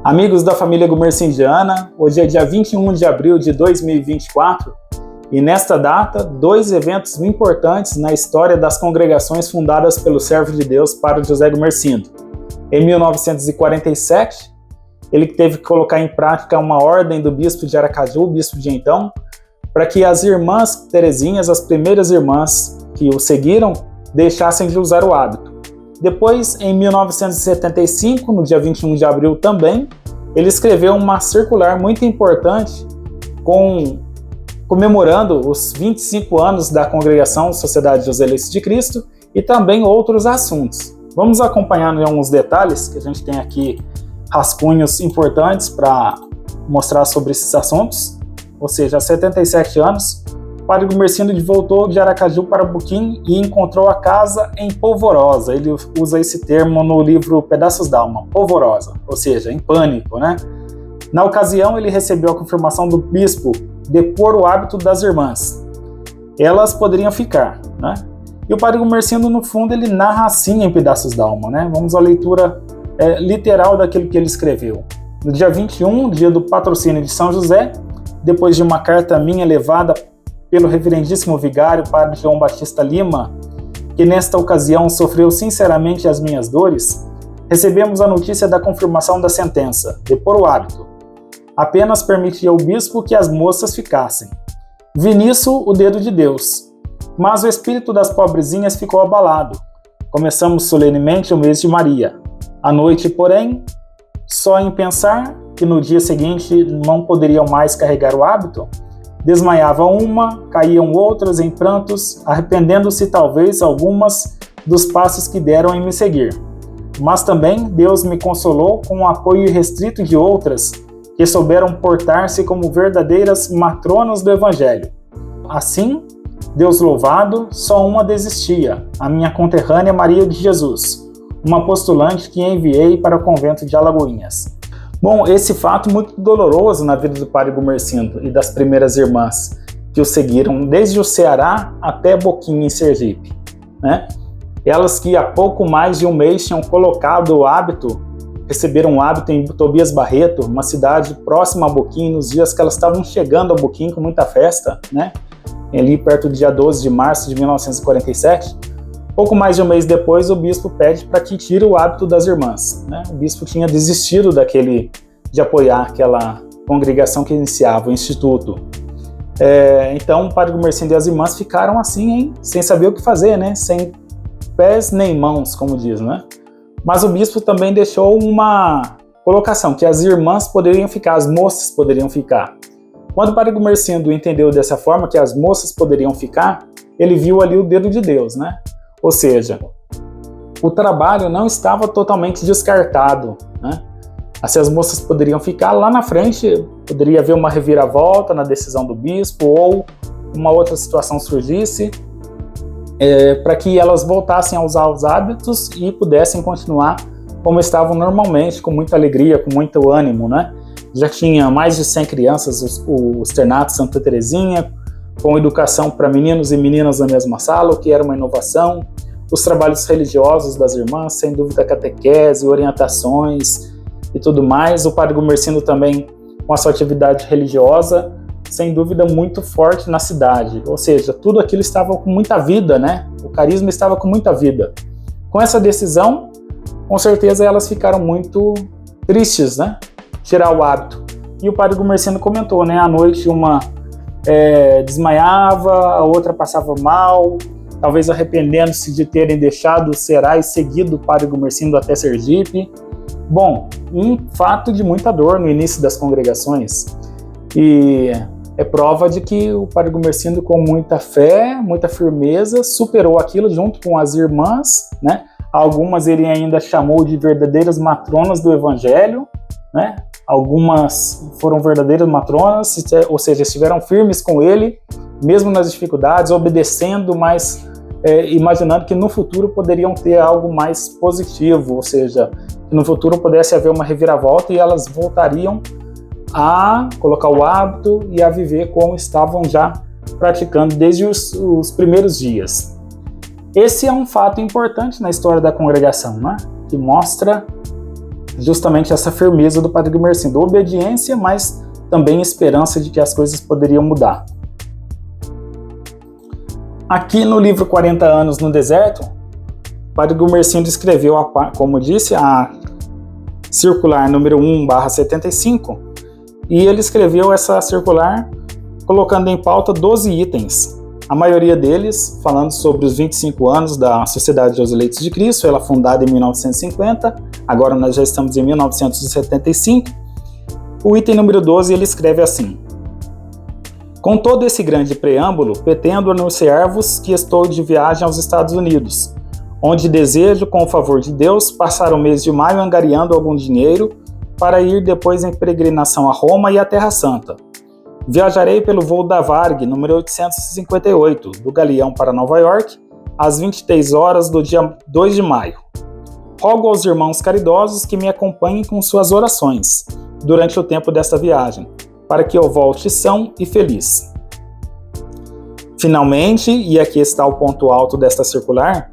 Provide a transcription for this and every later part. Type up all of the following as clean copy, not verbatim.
Amigos da família Gumersindiana, hoje é dia 21 de abril de 2024 e nesta data, dois eventos importantes na história das congregações fundadas pelo servo de Deus, Padre José Gumersindo. Em 1947, ele teve que colocar em prática uma ordem do bispo de Aracaju, bispo de então, para que as irmãs teresinhas, as primeiras irmãs que o seguiram, deixassem de usar o hábito. Depois, em 1975, no dia 21 de abril também, ele escreveu uma circular muito importante comemorando os 25 anos da Congregação Sociedade Joselense de Cristo e também outros assuntos. Vamos acompanhar em alguns detalhes, que a gente tem aqui rascunhos importantes para mostrar sobre esses assuntos. Ou seja, há 77 anos, o Padre Gumersindo voltou de Aracaju para Buquim e encontrou a casa em polvorosa. Ele usa esse termo no livro Pedaços d'Alma, polvorosa, ou seja, em pânico, né? Na ocasião, ele recebeu a confirmação do bispo de pôr o hábito das irmãs. Elas poderiam ficar, né? E o Padre Gumersindo, no fundo, ele narra assim em Pedaços d'Alma, né? Vamos à leitura literal daquilo que ele escreveu. No dia 21, dia do patrocínio de São José, depois de uma carta minha levada pelo reverendíssimo vigário, Padre João Batista Lima, que nesta ocasião sofreu sinceramente as minhas dores, recebemos a notícia da confirmação da sentença, de pôr o hábito. Apenas permitia o bispo que as moças ficassem. Vi nisso o dedo de Deus, mas o espírito das pobrezinhas ficou abalado. Começamos solenemente o mês de Maria. À noite, porém, só em pensar que no dia seguinte não poderiam mais carregar o hábito, desmaiava uma, caíam outras em prantos, arrependendo-se talvez algumas dos passos que deram em me seguir. Mas também Deus me consolou com o apoio irrestrito de outras que souberam portar-se como verdadeiras matronas do Evangelho. Assim, Deus louvado, só uma desistia, a minha conterrânea Maria de Jesus, uma postulante que enviei para o convento de Alagoinhas. Bom, esse fato muito doloroso na vida do Padre Gumersindo e das primeiras irmãs que o seguiram desde o Ceará até Boquim, em Sergipe, né? Elas que há pouco mais de um mês tinham colocado o hábito, receberam o hábito em Tobias Barreto, uma cidade próxima a Boquim, nos dias que elas estavam chegando a Boquim com muita festa, né? Ali perto do dia 12 de março de 1947. Pouco mais de um mês depois, o bispo pede para que tire o hábito das irmãs, né? O bispo tinha desistido de apoiar aquela congregação que iniciava o instituto. Então, o Padre Gumersindo e as irmãs ficaram assim, sem saber o que fazer, né? Sem pés nem mãos, como diz, né? Mas o bispo também deixou uma colocação, que as irmãs poderiam ficar, as moças poderiam ficar. Quando o Padre Gumersindo entendeu dessa forma, que as moças poderiam ficar, ele viu ali o dedo de Deus, né? Ou seja, o trabalho não estava totalmente descartado, né? Assim, as moças poderiam ficar lá na frente, poderia haver uma reviravolta na decisão do bispo ou uma outra situação surgisse para que elas voltassem a usar os hábitos e pudessem continuar como estavam normalmente, com muita alegria, com muito ânimo, né? Já tinha mais de 100 crianças, o externato Santa Teresinha, com educação para meninos e meninas na mesma sala, o que era uma inovação, os trabalhos religiosos das irmãs, sem dúvida catequese, orientações e tudo mais, o Padre Gumersindo também com a sua atividade religiosa, sem dúvida muito forte na cidade, ou seja, tudo aquilo estava com muita vida, né? O carisma estava com muita vida. Com essa decisão, com certeza elas ficaram muito tristes, né? Tirar o hábito. E o Padre Gumersindo comentou, né? À noite uma desmaiava, a outra passava mal, talvez arrependendo-se de terem deixado o Ceará e seguido o Padre Gumersindo até Sergipe. Bom, um fato de muita dor no início das congregações. E é prova de que o Padre Gumersindo, com muita fé, muita firmeza, superou aquilo junto com as irmãs, né? Algumas ele ainda chamou de verdadeiras matronas do Evangelho, né? Algumas foram verdadeiras matronas, ou seja, estiveram firmes com ele, mesmo nas dificuldades, obedecendo, mas imaginando que no futuro poderiam ter algo mais positivo, ou seja, que no futuro pudesse haver uma reviravolta e elas voltariam a colocar o hábito e a viver como estavam já praticando desde os primeiros dias. Esse é um fato importante na história da congregação, né? Que mostra justamente essa firmeza do Padre Gumersindo, obediência, mas também esperança de que as coisas poderiam mudar. Aqui no livro 40 anos no deserto, o Padre Gumersindo escreveu, como disse, a circular número 1/75, e ele escreveu essa circular colocando em pauta 12 itens, a maioria deles falando sobre os 25 anos da Sociedade dos Eleitos de Cristo, ela fundada em 1950, agora nós já estamos em 1975. O item número 12 ele escreve assim: com todo esse grande preâmbulo, pretendo anunciar-vos que estou de viagem aos Estados Unidos, onde desejo, com o favor de Deus, passar o mês de maio angariando algum dinheiro para ir depois em peregrinação a Roma e à Terra Santa. Viajarei pelo voo da Varg, número 858, do Galeão para Nova York, às 23 horas do dia 2 de maio. Rogo aos irmãos caridosos que me acompanhem com suas orações durante o tempo desta viagem, para que eu volte são e feliz. Finalmente, e aqui está o ponto alto desta circular,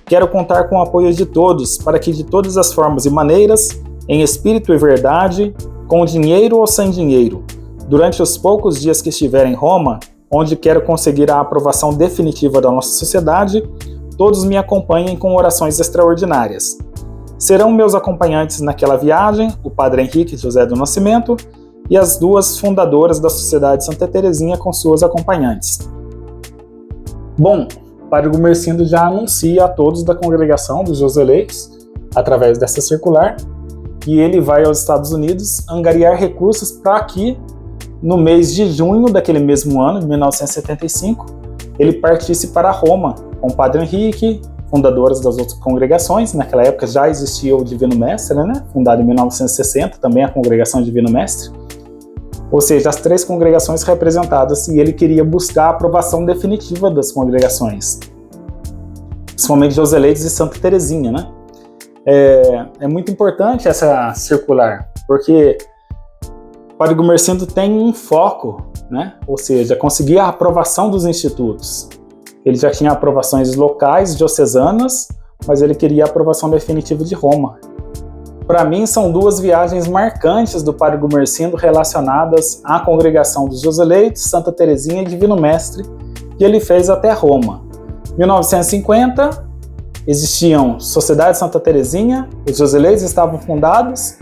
quero contar com o apoio de todos, para que de todas as formas e maneiras, em espírito e verdade, com dinheiro ou sem dinheiro, durante os poucos dias que estiver em Roma, onde quero conseguir a aprovação definitiva da nossa sociedade, todos me acompanhem com orações extraordinárias. Serão meus acompanhantes naquela viagem o Padre Henrique José do Nascimento e as duas fundadoras da Sociedade Santa Teresinha com suas acompanhantes. Bom, o Padre Gumersindo já anuncia a todos da congregação dos Joseleitos, através dessa circular, que ele vai aos Estados Unidos angariar recursos para que, no mês de junho daquele mesmo ano, de 1975, ele partisse para Roma com o Padre Henrique, fundadoras das outras congregações. Naquela época já existia o Divino Mestre, né? Fundado em 1960, também a Congregação Divino Mestre. Ou seja, as 3 congregações representadas, e ele queria buscar a aprovação definitiva das congregações, principalmente Joseleitos e Santa Teresinha, né? É muito importante essa circular, porque o Padre Gumersindo tem um foco, né? Ou seja, conseguir a aprovação dos institutos. Ele já tinha aprovações locais, diocesanas, mas ele queria a aprovação definitiva de Roma. Para mim, são 2 viagens marcantes do Padre Gumersindo relacionadas à congregação dos Joseleitos, Santa Teresinha e Divino Mestre, que ele fez até Roma. Em 1950, existiam Sociedade Santa Teresinha, os Joseleitos estavam fundados,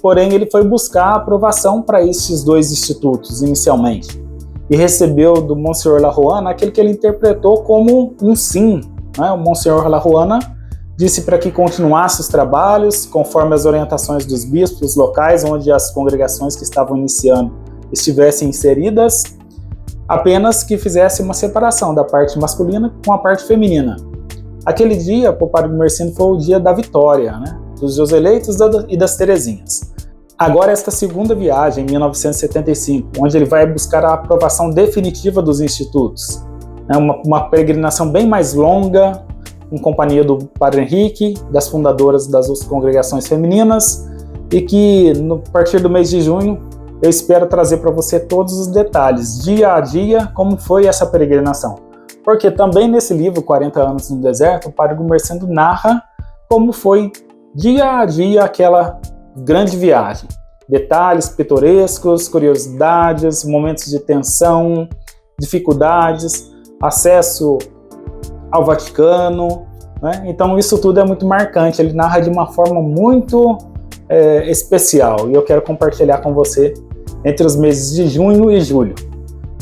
porém ele foi buscar a aprovação para estes 2 institutos inicialmente e recebeu do Monsenhor Laruana aquele que ele interpretou como um sim, né? O Monsenhor Laruana disse para que continuasse os trabalhos conforme as orientações dos bispos locais onde as congregações que estavam iniciando estivessem inseridas, apenas que fizesse uma separação da parte masculina com a parte feminina. Aquele dia, para o Padre Gumersindo, foi o dia da vitória, né? Dos Joseleitos e das Teresinhas. Agora esta segunda viagem, em 1975, onde ele vai buscar a aprovação definitiva dos institutos. É uma peregrinação bem mais longa, em companhia do Padre Henrique, das fundadoras das outras congregações femininas, e que, a partir do mês de junho, eu espero trazer para você todos os detalhes, dia a dia, como foi essa peregrinação. Porque também nesse livro, 40 anos no deserto, o Padre Gumersindo narra como foi dia a dia aquela grande viagem. Detalhes pitorescos, curiosidades, momentos de tensão, dificuldades, acesso ao Vaticano, né? Então isso tudo é muito marcante, ele narra de uma forma muito especial, e eu quero compartilhar com você entre os meses de junho e julho.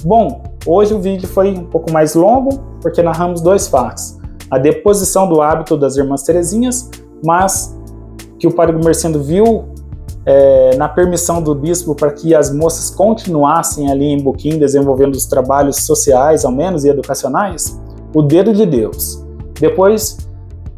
Bom, hoje o vídeo foi um pouco mais longo, porque narramos 2 fatos: a deposição do hábito das Irmãs Teresinhas, mas que o Padre Gumersindo viu na permissão do bispo para que as moças continuassem ali em Buquim, desenvolvendo os trabalhos sociais, ao menos, e educacionais, o dedo de Deus. Depois,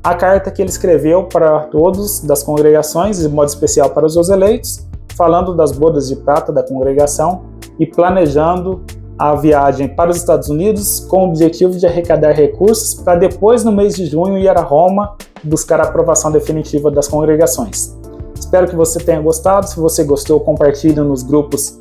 a carta que ele escreveu para todos das congregações, de modo especial para os Joseleitos, falando das bodas de prata da congregação e planejando a viagem para os Estados Unidos com o objetivo de arrecadar recursos para depois, no mês de junho, ir a Roma buscar a aprovação definitiva das congregações. Espero que você tenha gostado. Se você gostou, compartilhe nos grupos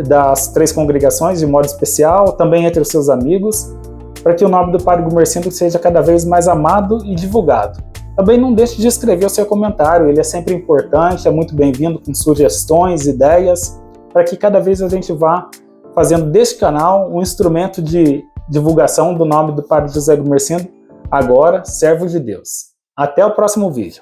das 3 congregações, de modo especial, também entre os seus amigos, para que o nome do Padre Gumersindo seja cada vez mais amado e divulgado. Também não deixe de escrever o seu comentário, ele é sempre importante, é muito bem-vindo com sugestões, ideias, para que cada vez a gente vá fazendo deste canal um instrumento de divulgação do nome do Padre José Gumersindo, agora servo de Deus. Até o próximo vídeo.